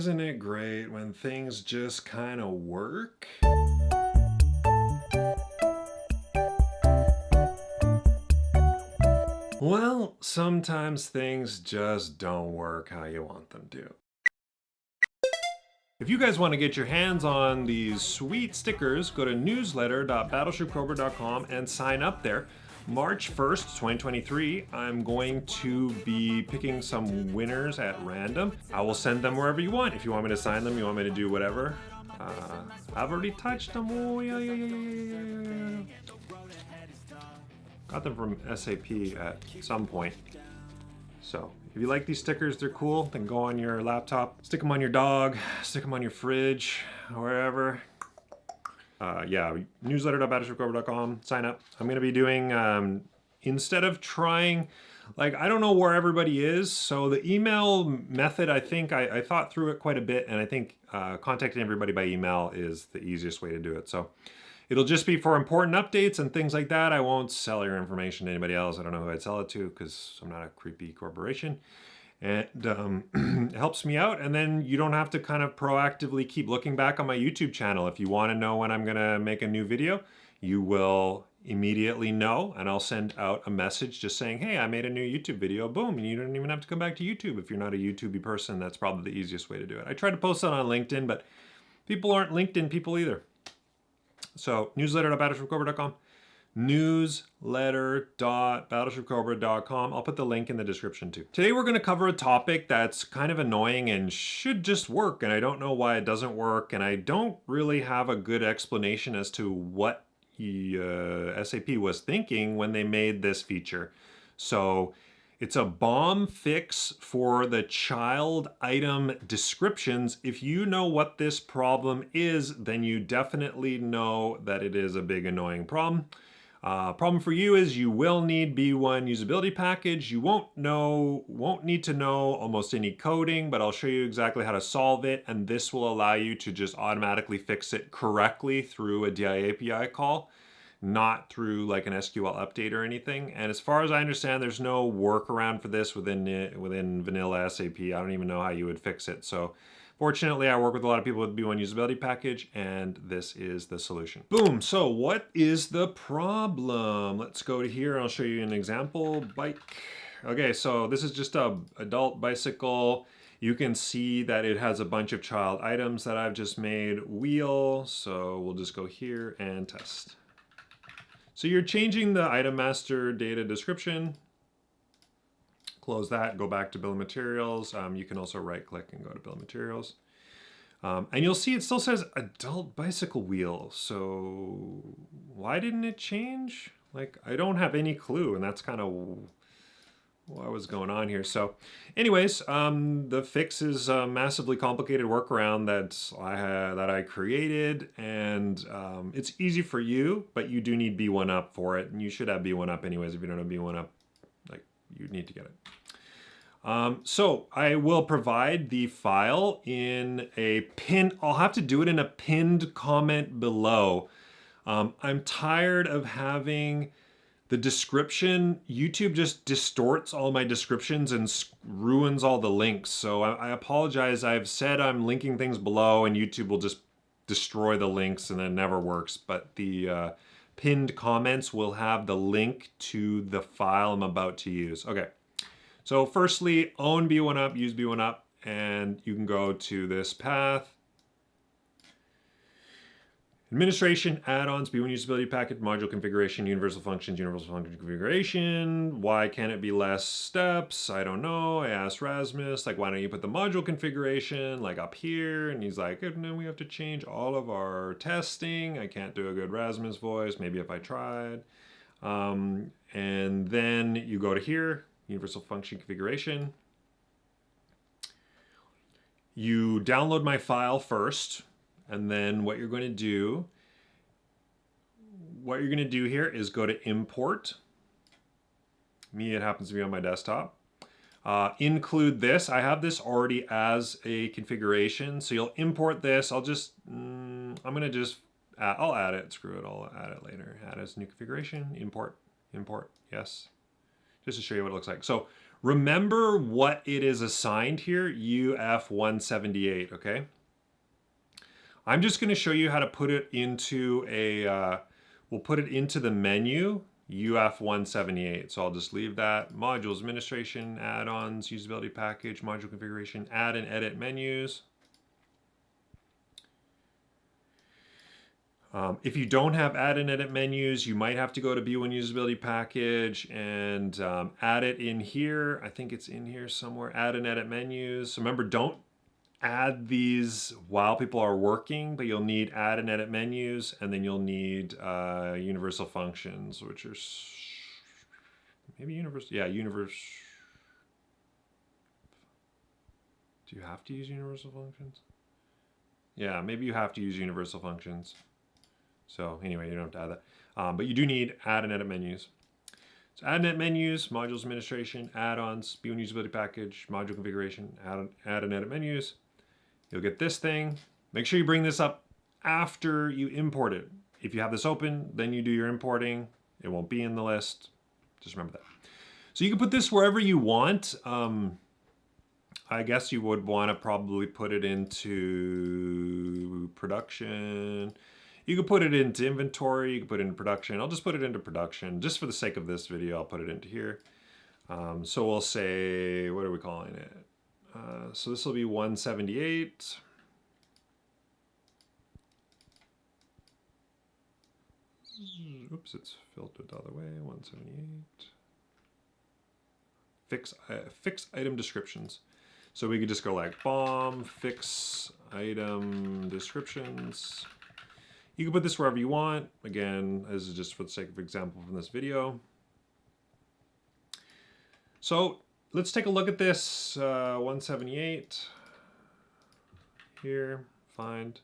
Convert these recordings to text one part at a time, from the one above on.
Isn't it great when things just kind of work? Well, sometimes things just don't work how you want them to. If you guys want to get your hands on these sweet stickers, go to newsletter.battleshipcobra.com and sign up there. March 1st, 2023, I'm going to be picking some winners at random. I will send them wherever you want. If you want me to sign them, you want me to do whatever. I've already touched them. Oh, yeah. Got them from SAP at some point. So if you like these stickers, they're cool, then go on your laptop, stick them on your dog, stick them on your fridge, wherever. Yeah, newsletter.battleshipcobra.com, sign up. I'm gonna be doing, instead of trying, like, I don't know where everybody is, so the email method, I think, I thought through it quite a bit, and I think contacting everybody by email is the easiest way to do it. So it'll just be for important updates and things like that. I won't sell your information to anybody else. I don't know who I'd sell it to because I'm not a creepy corporation. And it helps me out. And then you don't have to kind of proactively keep looking back on my YouTube channel. If you want to know when I'm going to make a new video, you will immediately know. And I'll send out a message just saying, hey, I made a new YouTube video. Boom. And you don't even have to come back to YouTube. If you're not a YouTubey person, that's probably the easiest way to do it. I tried to post that on LinkedIn, but people aren't LinkedIn people either. So newsletter.battleshipcobra.com, newsletter.battleshipcobra.com. I'll put the link in the description too. Today we're going to cover a topic that's kind of annoying and should just work, and I don't know why it doesn't work, and I don't really have a good explanation as to what SAP was thinking when they made this feature. So it's a BOM fix for the child item descriptions. If you know what this problem is, then you definitely know that it is a big annoying problem. Problem for you is you will need B1 usability package. You won't need to know almost any coding, but I'll show you exactly how to solve it, and this will allow you to just automatically fix it correctly through a DI API call, not through like an SQL update or anything. And as far as I understand, there's no workaround for this within vanilla SAP. I don't even know how you would fix it. So fortunately, I work with a lot of people with B1 usability package, and this is the solution. Boom. So what is the problem? Let's go to here and I'll show you an example. Bike. Okay, so this is just a adult bicycle. You can see that it has a bunch of child items that I've just made. Wheel. So we'll just go here and test. So you're changing the item master data description. Close that, go back to bill of materials. You can also right click and go to bill of materials. And you'll see it still says adult bicycle wheel. So why didn't it change? Like, I don't have any clue, and that's kind of what was going on here. So anyways, the fix is a massively complicated workaround that I created, and it's easy for you, but you do need B1 up for it, and you should have B1 up anyways. If you don't have B1 up, like, you need to get it. So I will provide the file in a pin. I'll have to do it in a pinned comment below. I'm tired of having the description. YouTube just distorts all my descriptions and ruins all the links. So I apologize. I've said I'm linking things below, and YouTube will just destroy the links, and it never works. But the pinned comments will have the link to the file I'm about to use. Okay. So firstly, own B1 up, use B1 up, and you can go to this path. Administration, add-ons, B1 usability package, module configuration, universal functions, universal function configuration. Why can't it be less steps? I don't know. I asked Rasmus, like, why don't you put the module configuration like up here? And he's like, and then we have to change all of our testing. I can't do a good Rasmus voice. Maybe if I tried. And then you go to here, universal function configuration. You download my file first. And then what you're going to do here is go to import. Me, it happens to be on my desktop. Include this. I have this already as a configuration. So you'll import this. I'll add it. Screw it. I'll add it later. Add as new configuration. Import. Yes. Just to show you what it looks like. So Remember what it is assigned here, UF178, okay? I'm just gonna show you how to put it into a, we'll put it into the menu, UF178. So I'll just leave that. Modules, administration, add-ons, usability package, module configuration, add and edit menus. If you don't have add and edit menus, you might have to go to B1 usability package and add it in here. I think it's in here somewhere, add and edit menus. So remember, don't add these while people are working, but you'll need add and edit menus, and then you'll need universal functions, which are maybe universal. Yeah, universe. Do you have to use universal functions? Yeah, maybe you have to use universal functions. So anyway, you don't have to add that. But you do need add and edit menus. So add and edit menus, modules administration, add-ons, B1 usability package, module configuration, add and edit menus. You'll get this thing. Make sure you bring this up after you import it. If you have this open, then you do your importing. It won't be in the list. Just remember that. So you can put this wherever you want. I guess you would want to probably put it into production. You could put it into inventory, you could put it into production. I'll just put it into production. Just for the sake of this video, I'll put it into here. So we'll say, what are we calling it? So this will be 178. Oops, it's filtered the other way, 178. Fix item descriptions. So we could just go like BOM, fix item descriptions. You can put this wherever you want. Again, this is just for the sake of example from this video. So let's take a look at this 178 here, find.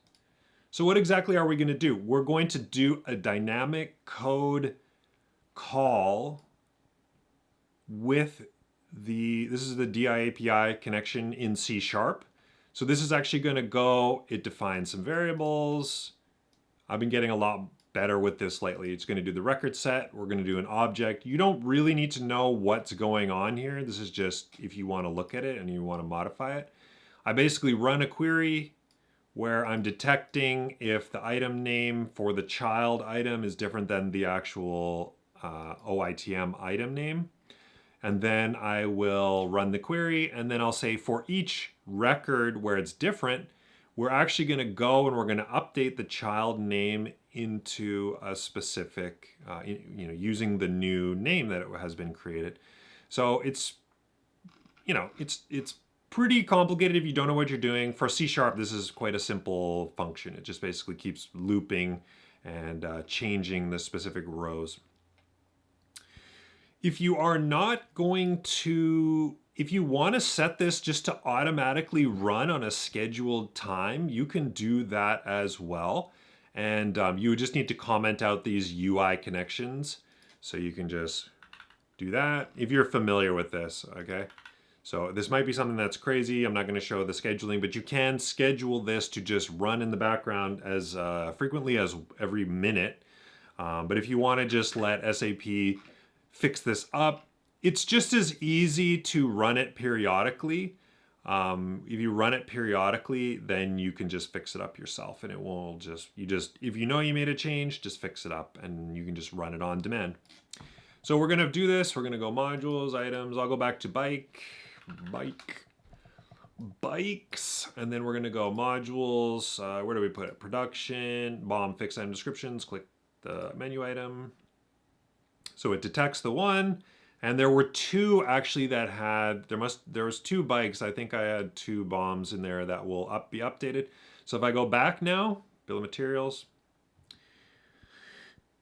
So what exactly are we going to do? We're going to do a dynamic code call with this is the DI API connection in C#. So this is actually going to go, it defines some variables. I've been getting a lot better with this lately. It's going to do the record set. We're going to do an object. You don't really need to know what's going on here. This is just if you want to look at it and you want to modify it. I basically run a query where I'm detecting if the item name for the child item is different than the actual OITM item name. And then I will run the query, and then I'll say for each record where it's different, we're actually going to go and we're going to update the child name into a specific, using the new name that has been created. So it's, it's pretty complicated if you don't know what you're doing. For C#, this is quite a simple function. It just basically keeps looping and changing the specific rows. If you are not going to, if you want to set this just to automatically run on a scheduled time, you can do that as well. And you would just need to comment out these UI connections. So you can just do that if you're familiar with this, okay? So this might be something that's crazy. I'm not going to show the scheduling, but you can schedule this to just run in the background as frequently as every minute. But if you want to just let SAP fix this up, it's just as easy to run it periodically. If you run it periodically, then you can just fix it up yourself, and it will if you know you made a change, just fix it up and you can just run it on demand. So we're gonna do this. We're gonna go modules, items. I'll go back to bikes, and then we're gonna go modules. Where do we put it? Production, BOM, fix item descriptions, click the menu item. So it detects the one, and there were two actually that had, there was two bikes. I think I had two BOMs in there that will be updated. So if I go back now, bill of materials.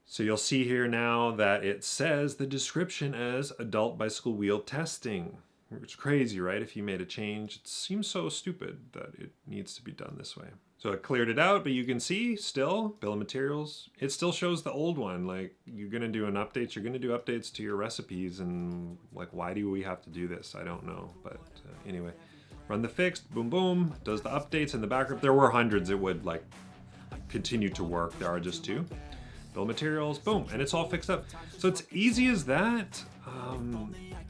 So you'll see here now that it says the description as adult bicycle wheel testing. It's crazy, right? If you made a change, it seems so stupid that it needs to be done this way. So I cleared it out, but you can see still, bill of materials, it still shows the old one. Like, you're gonna do an update, you're gonna do updates to your recipes, and like, why do we have to do this? I don't know, but anyway. Run the fixed, boom, boom, does the updates in the background. If there were hundreds, it would like continue to work. There are just two. Bill of materials, boom, and it's all fixed up. So it's easy as that.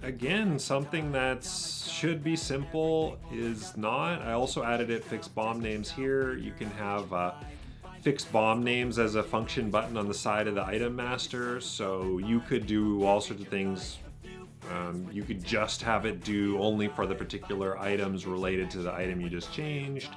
again, something that should be simple is not. I also added it fixed BOM names here. You can have fixed BOM names as a function button on the side of the item master, so you could do all sorts of things. You could just have it do only for the particular items related to the item you just changed.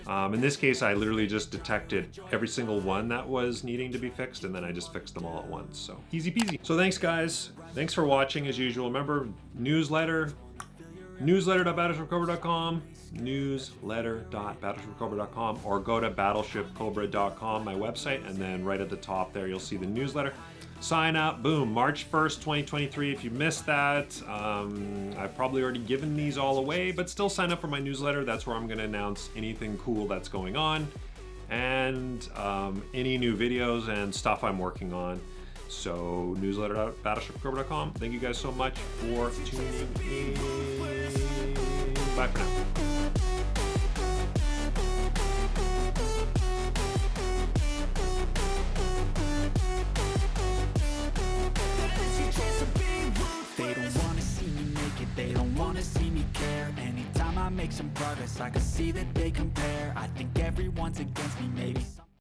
In this case, I literally just detected every single one that was needing to be fixed, and then I just fixed them all at once. So easy peasy. So thanks, guys. Thanks for watching as usual. Remember, newsletter.battleshipcobra.com, newsletter.battleshipcobra.com, or go to battleshipcobra.com, my website, and then right at the top there you'll see the newsletter. Sign up, boom, March 1st, 2023. If you missed that, I've probably already given these all away, but still sign up for my newsletter. That's where I'm gonna announce anything cool that's going on and any new videos and stuff I'm working on. So newsletter.battleshipcobra.com. Thank you guys so much for tuning in. Bye for now. They don't wanna see me care. Anytime I make some progress, I can see that they compare. I think everyone's against me, maybe